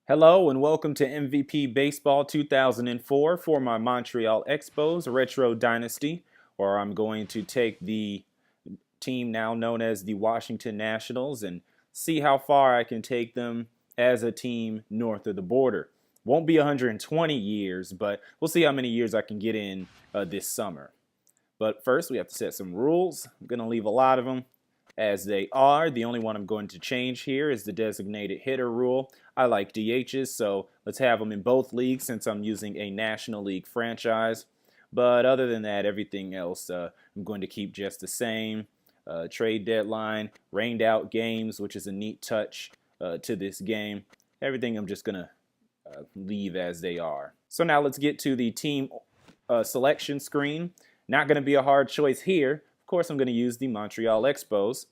Hello and welcome to MVP Baseball 2004 for my Montreal Expos Retro Dynasty, where I'm going to take the team now known as the Washington Nationals and see how far I can take them as a team north of the border. Won't be 120 years, but we'll see how many years I can get in this summer. But first, we have to set some rules. I'm going to leave a lot of them as they are. The only one I'm going to change here is the designated hitter rule. I like DHs, so let's have them in both leagues since I'm using a National League franchise. But other than that, everything else I'm going to keep just the same. Trade deadline, rained out games, which is a neat touch to this game. Everything I'm just going to leave as they are. So now let's get to the team selection screen. Not going to be a hard choice here. Of course, I'm going to use the Montreal Expos.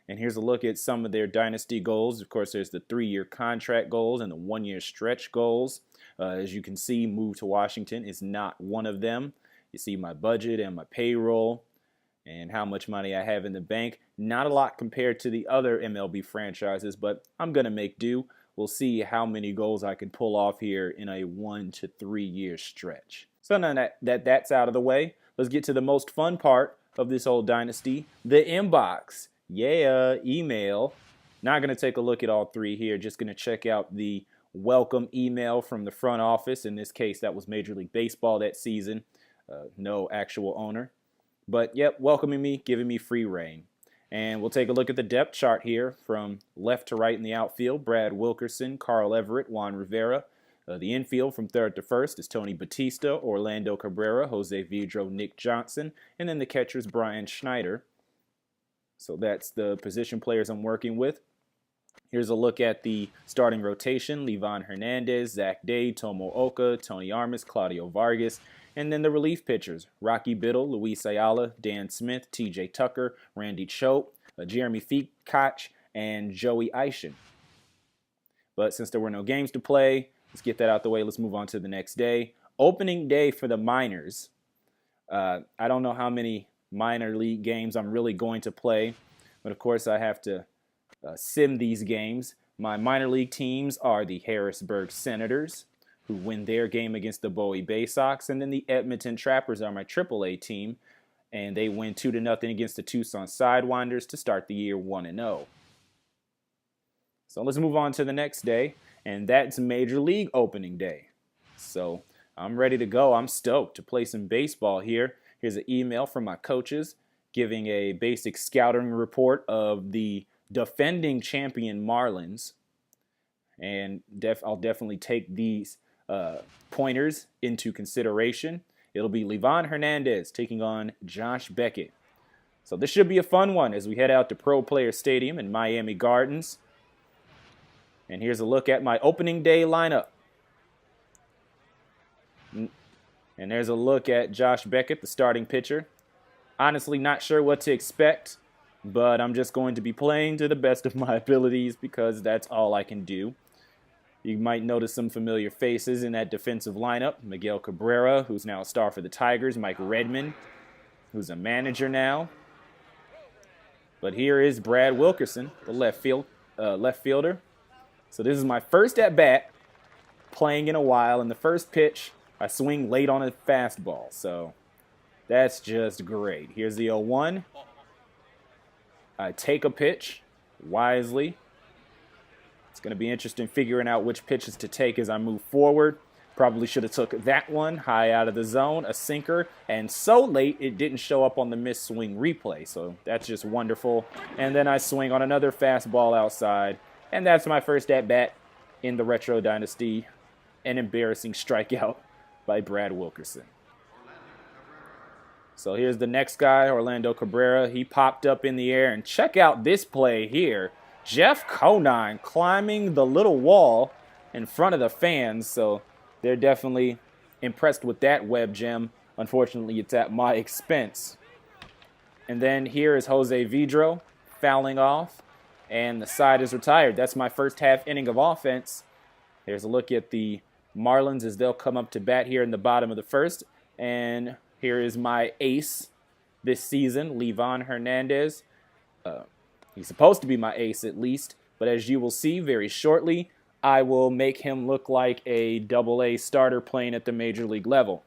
And here's a look at some of their dynasty goals. Of course, there's the 3-year contract goals and the 1-year stretch goals. As you can see, move to Washington is not one of them. You see my budget and my payroll and how much money I have in the bank. Not a lot compared to the other MLB franchises, but I'm going to make do. We'll see how many goals I can pull off here in a 1 to 3 year stretch. So now that's out of the way, let's get to the most fun part of this whole dynasty, the inbox. Yeah, email. Not going to take a look at all three here. Just going to check out the welcome email from the front office. In this case, that was Major League Baseball that season. No actual owner. But, yep, welcoming me, giving me free reign. And we'll take a look at the depth chart here from left to right in the outfield. Brad Wilkerson, Carl Everett, Juan Rivera. The infield from third to first is Tony Batista, Orlando Cabrera, Jose Vidro, Nick Johnson. And then the catcher's Brian Schneider. So that's the position players I'm working with. Here's a look at the starting rotation. Livan Hernandez, Zach Day, Tomo Oka, Tony Armas, Claudio Vargas. And then the relief pitchers, Rocky Biddle, Luis Ayala, Dan Smith, TJ Tucker, Randy Choate, Jeremy Feacock, and Joey Eishen. But since there were no games to play, let's get that out the way. Let's move on to the next day. Opening day for the minors. I don't know how many minor league games I'm really going to play, but of course I have to sim these games. My minor league teams are the Harrisburg Senators, who win their game against the Bowie Bay Sox, and then the Edmonton Trappers are my AAA team, and they win 2-0 against the Tucson Sidewinders to start the year 1-0. So let's move on to the next day, and that's Major League Opening Day. So I'm ready to go. I'm stoked to play some baseball here. Here's an email from my coaches giving a basic scouting report of the defending champion Marlins. And I'll definitely take these pointers into consideration. It'll be Livan Hernandez taking on Josh Beckett. So this should be a fun one as we head out to Pro Player Stadium in Miami Gardens. And here's a look at my opening day lineup. And there's a look at Josh Beckett, the starting pitcher. Honestly, not sure what to expect, but I'm just going to be playing to the best of my abilities because that's all I can do. You might notice some familiar faces in that defensive lineup. Miguel Cabrera, who's now a star for the Tigers. Mike Redmond, who's a manager now. But here is Brad Wilkerson, the left fielder. So this is my first at-bat, playing in a while, and the first pitch, I swing late on a fastball, so that's just great. Here's the 0-1. I take a pitch wisely. It's going to be interesting figuring out which pitches to take as I move forward. Probably should have took that one high out of the zone, a sinker, and so late it didn't show up on the missed swing replay, so that's just wonderful. And then I swing on another fastball outside, and that's my first at-bat in the Retro Dynasty, an embarrassing strikeout by Brad Wilkerson. So here's the next guy, Orlando Cabrera. He popped up in the air, and check out this play here. Jeff Conine climbing the little wall in front of the fans, so they're definitely impressed with that web gem. Unfortunately, it's at my expense. And then here is Jose Vidro fouling off, and the side is retired. That's my first half inning of offense. Here's a look at the Marlins as they'll come up to bat here in the bottom of the first. And here is my ace this season, Livan Hernandez. He's supposed to be my ace at least, but as you will see very shortly, I will make him look like a AA starter playing at the major league level.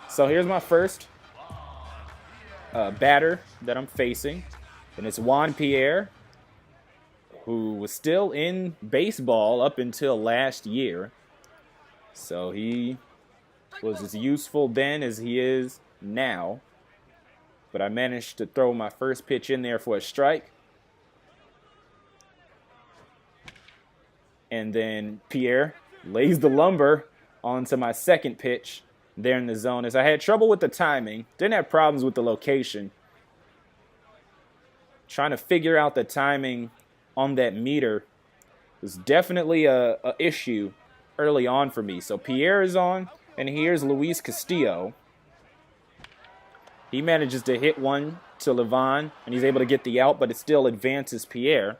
So here's my first batter that I'm facing, and it's Juan Pierre, who was still in baseball up until last year. So he was as useful then as he is now. But I managed to throw my first pitch in there for a strike. And then Pierre lays the lumber onto my second pitch there in the zone. As I had trouble with the timing, didn't have problems with the location. Trying to figure out the timing on that meter was definitely a issue early on for me. So Pierre is on, and here's Luis Castillo. He manages to hit one to Levon, and he's able to get the out, but it still advances Pierre.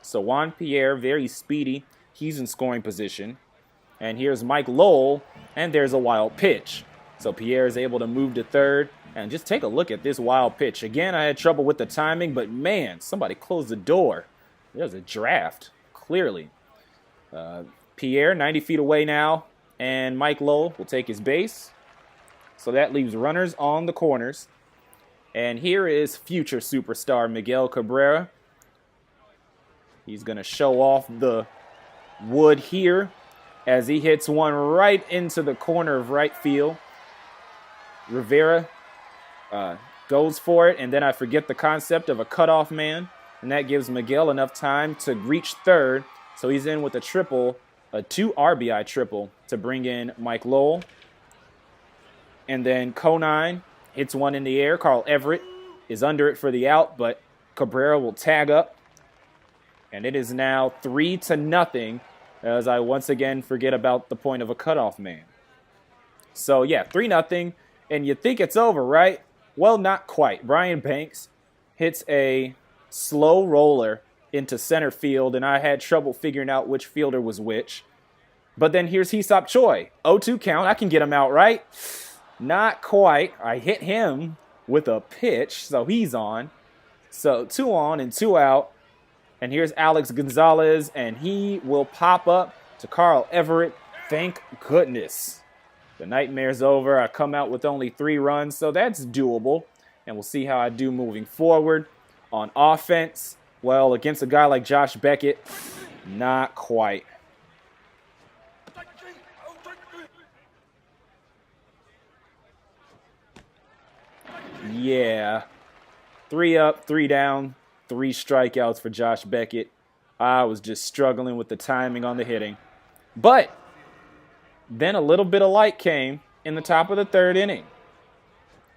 So Juan Pierre, very speedy. He's in scoring position. And here's Mike Lowell, and there's a wild pitch. So Pierre is able to move to third. And just take a look at this wild pitch. Again, I had trouble with the timing, but man, somebody closed the door. There's a draft, clearly. Pierre, 90 feet away now, and Mike Lowell will take his base. So that leaves runners on the corners. And here is future superstar Miguel Cabrera. He's going to show off the wood here as he hits one right into the corner of right field. Rivera goes for it, and then I forget the concept of a cutoff man, and that gives Miguel enough time to reach third. So he's in with a triple, a 2 RBI triple to bring in Mike Lowell. And then Conine hits one in the air. Carl Everett is under it for the out, but Cabrera will tag up. And it is now 3-0 as I once again forget about the point of a cutoff man. So yeah, 3-0, and you think it's over, right? Well, not quite. Brian Banks hits a slow roller into center field, and I had trouble figuring out which fielder was which. But then here's Hee-Seop Choi. 0-2 count. I can get him out, right? Not quite. I hit him with a pitch, so he's on. So 2 on and 2 out. And here's Alex Gonzalez, and he will pop up to Carl Everett. Thank goodness. The nightmare's over. I come out with only 3 runs, so that's doable. And we'll see how I do moving forward. On offense, well, against a guy like Josh Beckett, not quite. Yeah. 3 up, 3 down, 3 strikeouts for Josh Beckett. I was just struggling with the timing on the hitting. But then a little bit of light came in the top of the 3rd inning.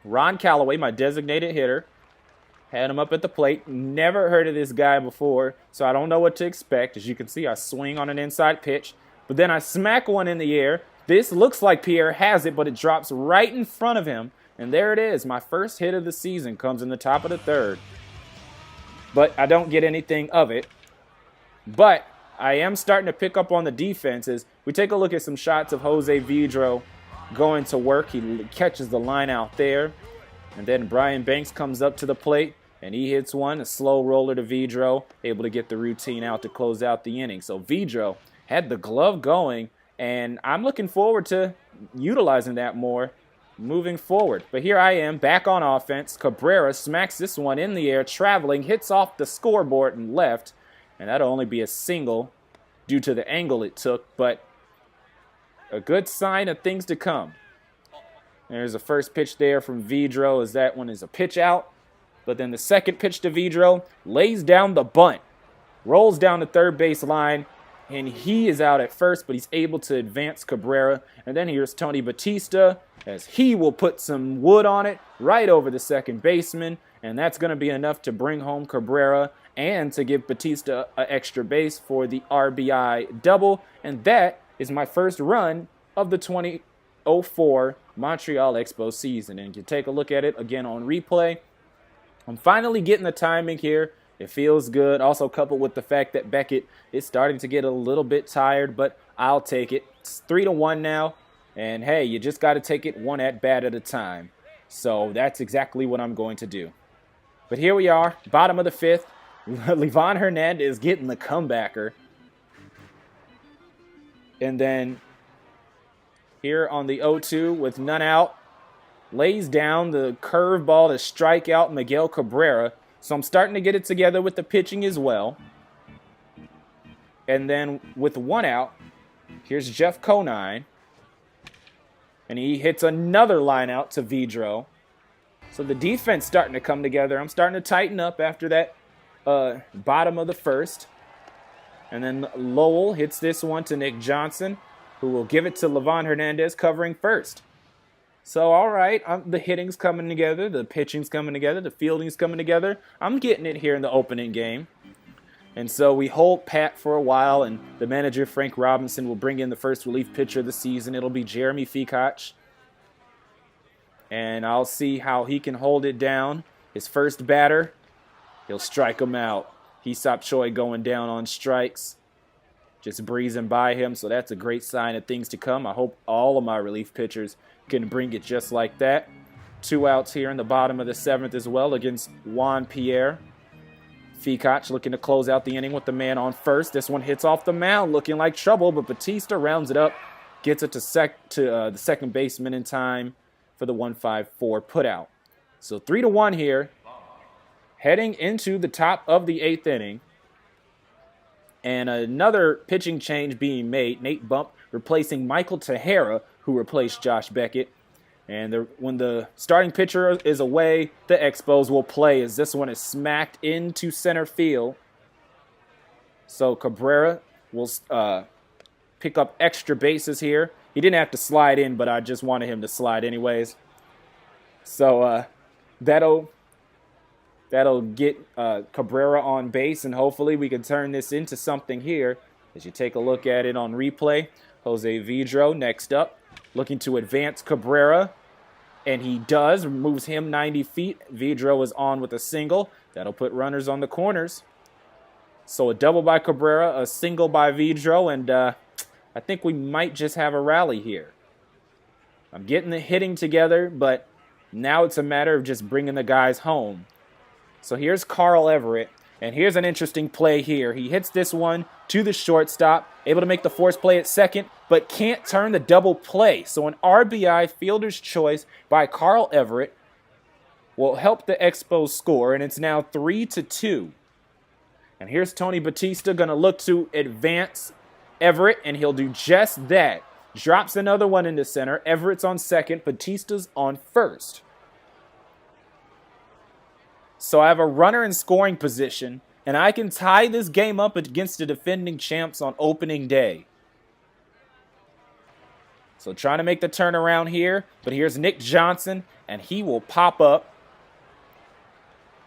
Ron Callaway, my designated hitter, had him up at the plate. Never heard of this guy before, so I don't know what to expect. As you can see, I swing on an inside pitch, but then I smack one in the air. This looks like Pierre has it, but it drops right in front of him. And there it is. My first hit of the season comes in the top of the 3rd. But I don't get anything of it. But I am starting to pick up on the defenses. We take a look at some shots of Jose Vidro going to work. He catches the line out there. And then Brian Banks comes up to the plate, and he hits one, a slow roller to Vidro, able to get the routine out to close out the inning. So Vidro had the glove going, and I'm looking forward to utilizing that more moving forward. But here I am back on offense. Cabrera smacks this one in the air, traveling, hits off the scoreboard and left. And that'll only be a single due to the angle it took, but a good sign of things to come. There's a first pitch there from Vidro, as that one is a pitch out. But then the second pitch to Vidro lays down the bunt, rolls down the third base line, and he is out at first, but he's able to advance Cabrera. And then here's Tony Batista, as he will put some wood on it right over the second baseman, and that's going to be enough to bring home Cabrera and to give Batista an extra base for the RBI double. And that is my first run of the 2004 Montreal Expos season. And you take a look at it again on replay. I'm finally getting the timing here. It feels good. Also coupled with the fact that Beckett is starting to get a little bit tired, but I'll take it. It's 3-1 now. And hey, you just got to take it one at bat at a time. So that's exactly what I'm going to do. But here we are, bottom of the 5th. Livan Hernandez getting the comebacker. And then here on the 0-2 with none out, lays down the curveball to strike out Miguel Cabrera. So I'm starting to get it together with the pitching as well. And then with one out, here's Jeff Conine. And he hits another line out to Vidro. So the defense starting to come together. I'm starting to tighten up after that bottom of the first. And then Lowell hits this one to Nick Johnson, who will give it to Livan Hernandez covering first. So, all right, the hitting's coming together, the pitching's coming together, the fielding's coming together. I'm getting it here in the opening game. And so we hold pat for a while, and the manager, Frank Robinson, will bring in the first relief pitcher of the season. It'll be Jeremy Fekoch. And I'll see how he can hold it down. His first batter, he'll strike him out. Hesop Choi going down on strikes, just breezing by him. So that's a great sign of things to come. I hope all of my relief pitchers can bring it just like that. 2 outs here in the bottom of the 7th as well against Juan Pierre. Fekoch looking to close out the inning with the man on first. This one hits off the mound, looking like trouble, but Batista rounds it up, gets it to the second baseman in time for the 1-5-4 putout. So 3-1 here, heading into the top of the 8th inning. And another pitching change being made. Nate Bump replacing Michael Tejera, who replaced Josh Beckett. And when the starting pitcher is away, the Expos will play as this one is smacked into center field. So Cabrera will pick up extra bases here. He didn't have to slide in, but I just wanted him to slide anyways. So that'll get Cabrera on base, and hopefully we can turn this into something here. As you take a look at it on replay, Jose Vidro next up, looking to advance Cabrera. And he does, moves him 90 feet. Vidro is on with a single. That'll put runners on the corners. So a double by Cabrera, a single by Vidro, and I think we might just have a rally here. I'm getting the hitting together, but now it's a matter of just bringing the guys home. So here's Carl Everett, and here's an interesting play here. He hits this one to the shortstop, able to make the force play at second, but can't turn the double play. So an RBI fielder's choice by Carl Everett will help the Expos score, and it's now 3-2. And here's Tony Batista going to look to advance Everett, and he'll do just that. Drops another one into center. Everett's on second. Batista's on first. So I have a runner in scoring position, and I can tie this game up against the defending champs on opening day. So trying to make the turnaround here, but here's Nick Johnson, and he will pop up.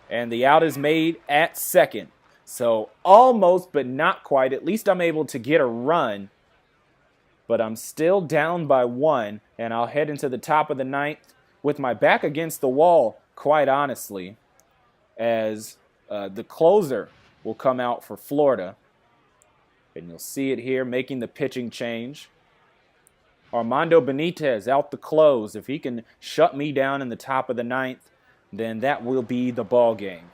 And the out is made at second. So almost, but not quite. At least I'm able to get a run. But I'm still down by 1, and I'll head into the top of the 9th with my back against the wall, quite honestly, as the closer will come out for Florida. And you'll see it here making the pitching change. Armando Benitez out the close. If he can shut me down in the top of the 9th, then that will be the ball game.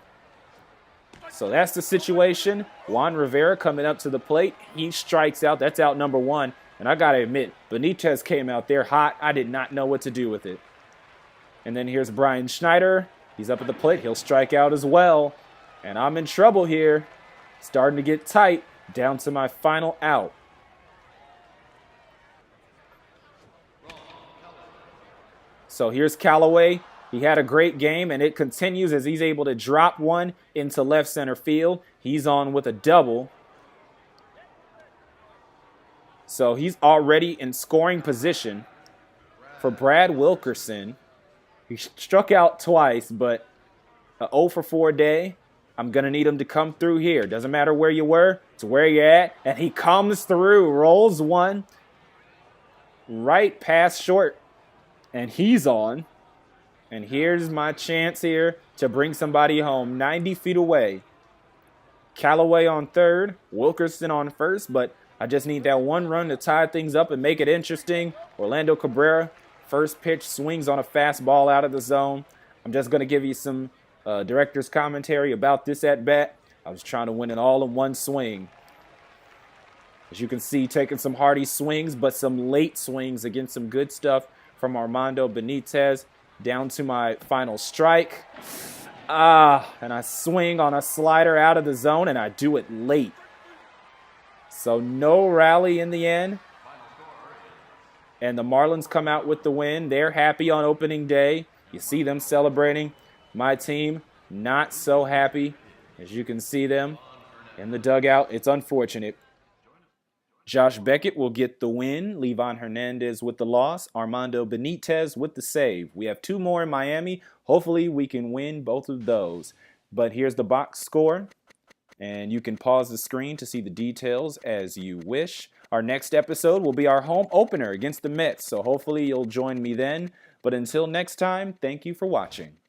So that's the situation. Juan Rivera coming up to the plate. He strikes out. That's out number 1. And I got to admit, Benitez came out there hot. I did not know what to do with it. And then here's Brian Schneider. He's up at the plate. He'll strike out as well. And I'm in trouble here. Starting to get tight. Down to my final out. So here's Callaway. He had a great game, and it continues as he's able to drop one into left center field. He's on with a double. So he's already in scoring position for Brad Wilkerson. He struck out twice, but an 0 for 4 day. I'm going to need him to come through here. Doesn't matter where you were, it's where you're at. And he comes through, rolls one right past short, and he's on. And here's my chance here to bring somebody home 90 feet away. Callaway on third, Wilkerson on first, but I just need that one run to tie things up and make it interesting. Orlando Cabrera, first pitch, swings on a fastball out of the zone. I'm just going to give you some director's commentary about this at-bat. I was trying to win it all in one swing. As you can see, taking some hearty swings, but some late swings against some good stuff from Armando Benitez. Down to my final strike. And I swing on a slider out of the zone, and I do it late. So no rally in the end. And the Marlins come out with the win. They're happy on opening day. You see them celebrating. My team, not so happy. As you can see them in the dugout. It's unfortunate. Josh Beckett will get the win. Livan Hernandez with the loss. Armando Benitez with the save. We have 2 more in Miami. Hopefully we can win both of those. But here's the box score. And you can pause the screen to see the details as you wish. Our next episode will be our home opener against the Mets. So hopefully you'll join me then. But until next time, thank you for watching.